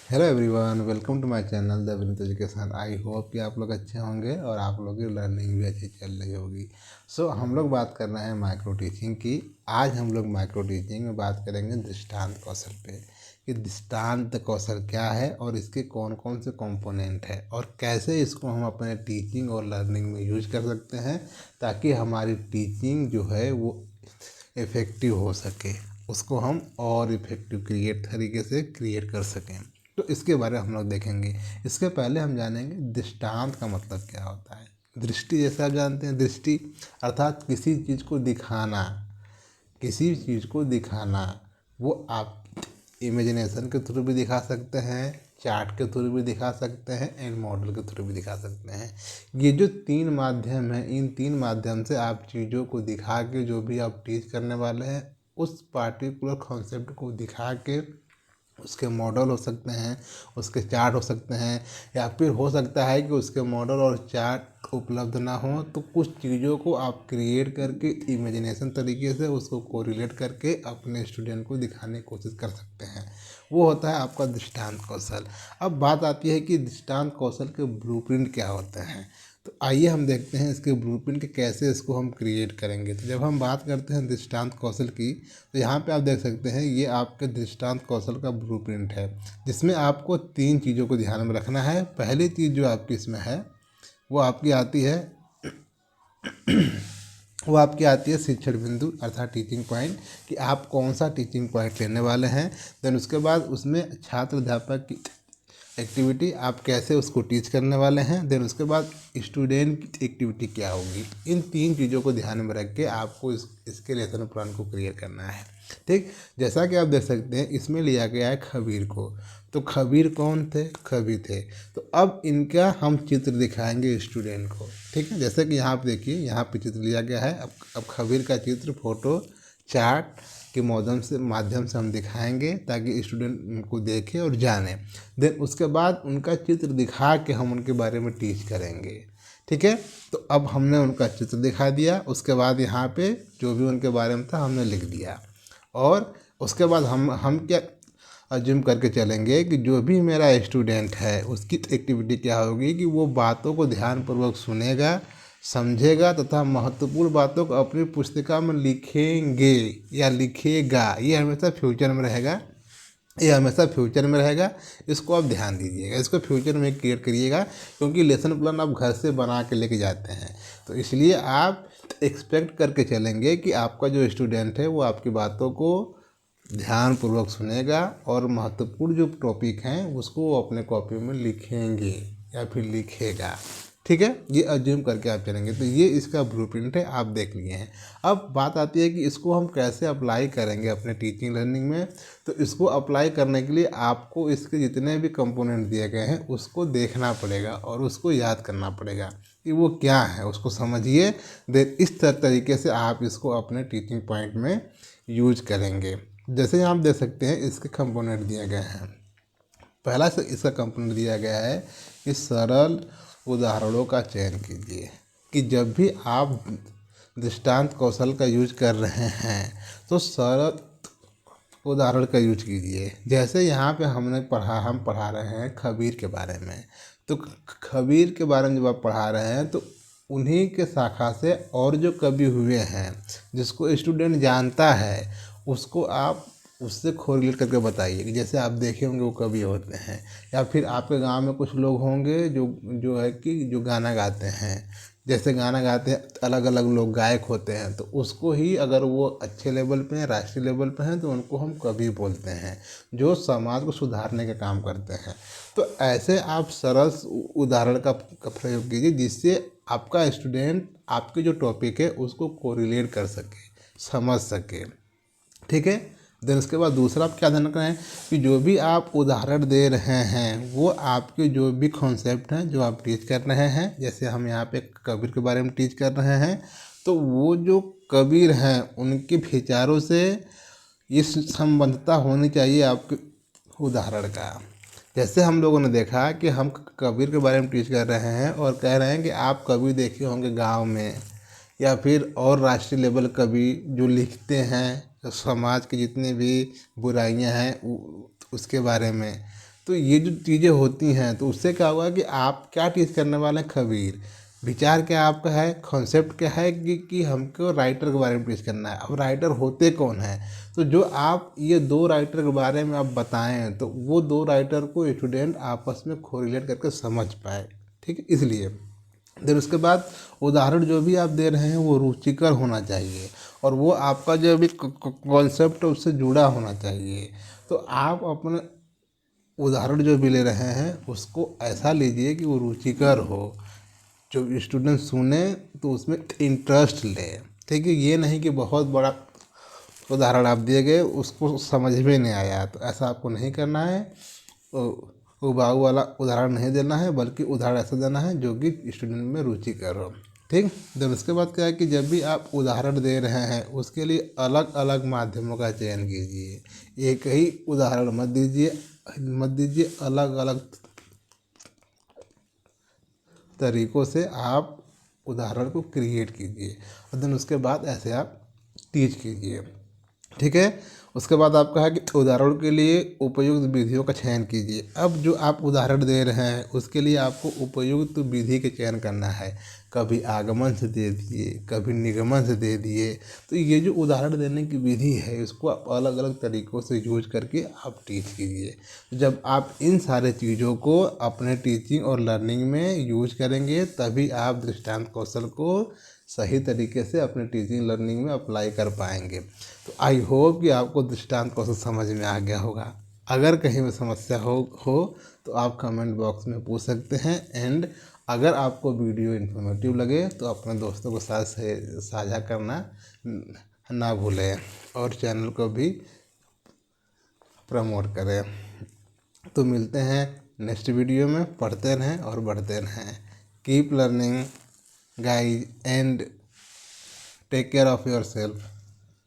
Hello everyone, welcome to my channel the Vineet Education. I hope कि आप लोग अच्छे होंगे और आप लोगों की लर्निंग भी अच्छी चल रही होगी। हम लोग बात कर रहे हैं माइक्रो टीचिंग की। आज हम लोग माइक्रो टीचिंग में बात करेंगे दृष्टांत कौशल पे कि दृष्टांत कौशल क्या है और इसके कौन कौन से कंपोनेंट है और कैसे इसको हम अपने टीचिंग और लर्निंग में यूज कर सकते हैं ताकि हमारी टीचिंग जो है वो इफ़ेक्टिव हो सके, उसको हम और इफ़ेक्टिव तरीके से क्रिएट कर सकें। तो इसके बारे में हम लोग देखेंगे। इसके पहले हम जानेंगे दृष्टांत का मतलब क्या होता है। दृष्टि, जैसे आप जानते हैं, दृष्टि अर्थात किसी चीज़ को दिखाना, किसी चीज़ को दिखाना। वो आप इमेजिनेशन के थ्रू भी दिखा सकते हैं, चार्ट के थ्रू भी दिखा सकते हैं एंड मॉडल के थ्रू भी दिखा सकते हैं। ये जो तीन माध्यम हैं, इन तीन माध्यम से आप चीज़ों को दिखा के जो भी आप टीच करने वाले हैं उस पार्टिकुलर कॉन्सेप्ट को दिखा के उसके मॉडल हो सकते हैं, उसके चार्ट हो सकते हैं, या फिर हो सकता है कि उसके मॉडल और चार्ट उपलब्ध ना हो तो कुछ चीज़ों को आप क्रिएट करके इमेजिनेशन तरीके से उसको कोरिलेट करके अपने स्टूडेंट को दिखाने की कोशिश कर सकते हैं। वो होता है आपका दृष्टांत कौशल। अब बात आती है कि दृष्टांत कौशल के ब्लूप्रिंट क्या होते हैं। तो आइए हम देखते हैं इसके ब्लूप्रिंट के कैसे इसको हम क्रिएट करेंगे। तो जब हम बात करते हैं दृष्टांत कौशल की, तो यहाँ पे आप देख सकते हैं ये आपके दृष्टांत कौशल का ब्लूप्रिंट है, जिसमें आपको तीन चीज़ों को ध्यान में रखना है। पहली चीज़ जो आपकी इसमें है वो आपकी आती है शिक्षण बिंदु अर्थात टीचिंग पॉइंट, कि आप कौन सा टीचिंग पॉइंट लेने वाले हैं। देन उसके बाद उसमें छात्र अध्यापक की एक्टिविटी, आप कैसे उसको टीच करने वाले हैं। देन उसके बाद स्टूडेंट की एक्टिविटी क्या होगी। इन तीन चीज़ों को ध्यान में रख के आपको इसके लेसन प्लान को क्रिएट करना है। ठीक, जैसा कि आप देख सकते हैं इसमें लिया गया है खबीर को। तो खबीर कौन थे? कवि थे। तो अब इनका हम चित्र दिखाएंगे स्टूडेंट को। ठीक है, जैसे कि यहाँ पे देखिए, यहाँ पे चित्र लिया गया है। अब खबीर का चित्र फोटो चार्ट के माध्यम से हम दिखाएंगे ताकि स्टूडेंट उनको देखे और जाने। देन उसके बाद उनका चित्र दिखा के हम उनके बारे में टीच करेंगे। ठीक है, तो अब हमने उनका चित्र दिखा दिया, उसके बाद यहाँ पे जो भी उनके बारे में था हमने लिख दिया, और उसके बाद हम क्या अज्यूम करके चलेंगे कि जो भी मेरा स्टूडेंट है उसकी एक्टिविटी क्या होगी कि वो बातों को ध्यानपूर्वक सुनेगा, समझेगा तथा महत्वपूर्ण बातों को अपनी पुस्तिका में लिखेंगे या लिखेगा। ये हमेशा फ्यूचर में रहेगा, ये हमेशा फ्यूचर में रहेगा। इसको आप ध्यान दीजिएगा, इसको फ्यूचर में क्रिएट करिएगा, क्योंकि लेसन प्लान आप घर से बना के लेके जाते हैं। तो इसलिए आप एक्सपेक्ट करके चलेंगे कि आपका जो स्टूडेंट है वो आपकी बातों को ध्यानपूर्वक सुनेगा और महत्वपूर्ण जो टॉपिक हैं उसको वो अपने कॉपी में लिखेंगे या फिर लिखेगा। ठीक है, ये अज्यूम करके आप चलेंगे। तो ये इसका ब्लूप्रिंट है, आप देख लिए हैं। अब बात आती है कि इसको हम कैसे अप्लाई करेंगे अपने टीचिंग लर्निंग में। तो इसको अप्लाई करने के लिए आपको इसके जितने भी कंपोनेंट दिए गए हैं उसको देखना पड़ेगा और उसको याद करना पड़ेगा कि वो क्या है, उसको समझिए। देन इस तरीके से आप इसको अपने टीचिंग पॉइंट में यूज करेंगे। जैसे आप देख सकते हैं इसके कंपोनेंट दिए गए हैं। पहला से इसका कंपोनेंट दिया गया है कि सरल उदाहरणों का चयन कीजिए। कि जब भी आप दृष्टांत कौशल का यूज कर रहे हैं तो सरल उदाहरण का यूज कीजिए। जैसे यहाँ पे हम पढ़ा रहे हैं खबीर के बारे में। तो खबीर के बारे में जब आप पढ़ा रहे हैं तो उन्हीं के शाखा से और जो कवि हुए हैं जिसको स्टूडेंट जानता है उसको आप उससे कोरिलेट करके बताइए। कि जैसे आप देखे होंगे वो कवि होते हैं, या फिर आपके गांव में कुछ लोग होंगे जो जो है कि जो गाना गाते हैं। जैसे गाना गाते हैं अलग अलग लोग गायक होते हैं, तो उसको ही अगर वो अच्छे लेवल पे हैं, राष्ट्रीय लेवल पे हैं, तो उनको हम कवि बोलते हैं, जो समाज को सुधारने का काम करते हैं। तो ऐसे आप सरल उदाहरण का प्रयोग कीजिए जिससे आपका स्टूडेंट आपके जो टॉपिक है उसको कोरिलेट कर सके, समझ सके। ठीक है, देन उसके बाद दूसरा आप क्या ध्यान रखना है कि जो भी आप उदाहरण दे रहे हैं वो आपके जो भी कॉन्सेप्ट हैं जो आप टीच कर रहे हैं। जैसे हम यहाँ पे कबीर के बारे में टीच कर रहे हैं, तो वो जो कबीर हैं उनके विचारों से इस संबंधता होनी चाहिए आपके उदाहरण का। जैसे हम लोगों ने देखा कि हम कबीर के बारे में टीच कर रहे हैं और कह रहे हैं कि आप कबीर देखे होंगे गांव में, या फिर और राष्ट्रीय लेवल कवि जो लिखते हैं समाज की जितनी भी बुराइयां हैं उसके बारे में। तो ये जो चीज़ें होती हैं तो उससे क्या होगा कि आप क्या टीच करने वाले हैं, खबीर विचार क्या आपका है, कॉन्सेप्ट क्या है कि हमको राइटर के बारे में टीच करना है। अब राइटर होते कौन हैं, तो जो आप ये 2 राइटर के बारे में आप बताएं तो वो 2 राइटर को स्टूडेंट आपस में कोरिलेट करके समझ पाए, ठीक है। इसलिए देन उसके बाद उदाहरण जो भी आप दे रहे हैं वो रुचिकर होना चाहिए और वो आपका जो भी कॉन्सेप्ट है उससे जुड़ा होना चाहिए। तो आप अपने उदाहरण जो भी ले रहे हैं उसको ऐसा लीजिए कि वो रुचिकर हो, जो स्टूडेंट सुने तो उसमें इंटरेस्ट ले, ठीक है। ये नहीं कि बहुत बड़ा उदाहरण आप दिए गए उसको समझ में नहीं आया, तो ऐसा आपको नहीं करना है। उबाऊ वाला उदाहरण नहीं देना है, बल्कि उदाहरण ऐसा देना है जो कि स्टूडेंट में रुचि करो, ठीक। देन उसके बाद क्या है कि जब भी आप उदाहरण दे रहे हैं उसके लिए अलग अलग माध्यमों का चयन कीजिए। एक ही उदाहरण मत दीजिए, अलग अलग तरीक़ों से आप उदाहरण को क्रिएट कीजिए और देन उसके बाद ऐसे आप टीच कीजिए, ठीक है। उसके बाद आपका है कि उदाहरण के लिए उपयुक्त विधियों का चयन कीजिए। अब जो आप उदाहरण दे रहे हैं उसके लिए आपको उपयुक्त विधि का चयन करना है। कभी आगमन से दे दिए, कभी निगमन से दे दिए। तो ये जो उदाहरण देने की विधि है इसको आप अलग अलग तरीक़ों से यूज करके आप टीच कीजिए। जब आप इन सारे चीज़ों को अपने टीचिंग और लर्निंग में यूज करेंगे तभी आप दृष्टांत कौशल को सही तरीके से अपने टीचिंग लर्निंग में अप्लाई कर पाएंगे। तो आई होप कि आपको दृष्टांत कौशल समझ में आ गया होगा। अगर कहीं में समस्या हो तो आप कमेंट बॉक्स में पूछ सकते हैं। एंड अगर आपको वीडियो इन्फॉर्मेटिव लगे तो अपने दोस्तों के साथ साझा करना ना भूलें और चैनल को भी प्रमोट करें। तो मिलते हैं नेक्स्ट वीडियो में। पढ़ते रहें और बढ़ते रहें। Keep learning guys and take care of yourself।